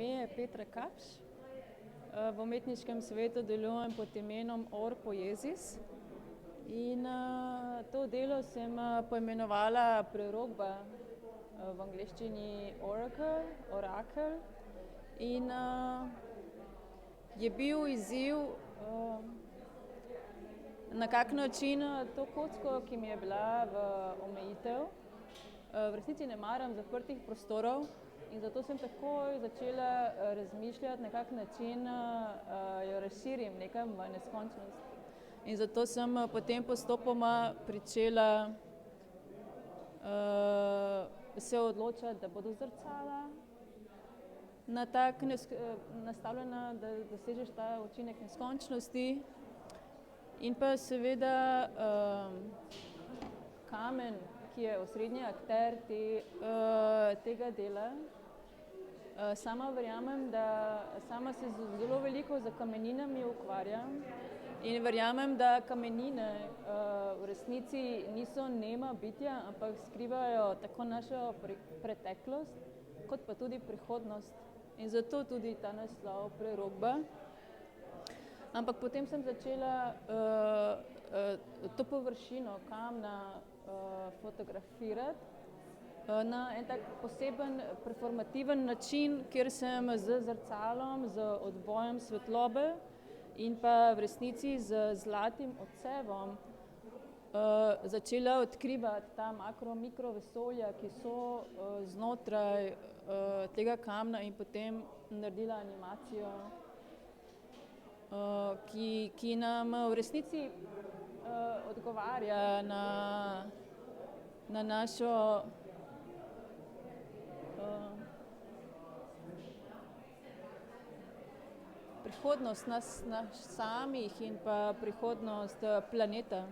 ime je Petra Kapš. V umetniškem svetu delujem pod imenom Or Poiesis. In to delo sem poimenovala prerokba, v angleščini Oracle. In je bil izziv, na kak način to kocko, ki mi je bila v omejitev. V resnici ne maram zaprtih prostorov in zato sem takoj začela razmišljati, na kak način jo razširim nekam v neskončnost. In zato sem potem postopoma pričela se odločati, da bodo zrcala na tak nastavljena, da dosežeš ta učinek neskončnosti. In pa seveda kamen, ki je osrednji akter tega dela. Sama verjamem, sama se zelo veliko z kameninami ukvarjam in verjamem, da kamenine v resnici niso nema bitja, ampak skrivajo tako našo preteklost, kot pa tudi prihodnost. In zato tudi ta naslov prerokba. Ampak potem sem začela to površino kamna fotografirati na en tak poseben performativen način, kjer sem z zrcalom, z odbojem svetlobe in pa v resnici z zlatim odsevom začela odkrivati ta mikro vesolja, ki so znotraj tega kamna, in potem naredila animacijo, ki nam v resnici odgovarja na našo prihodnost nas samih in pa prihodnost planeta.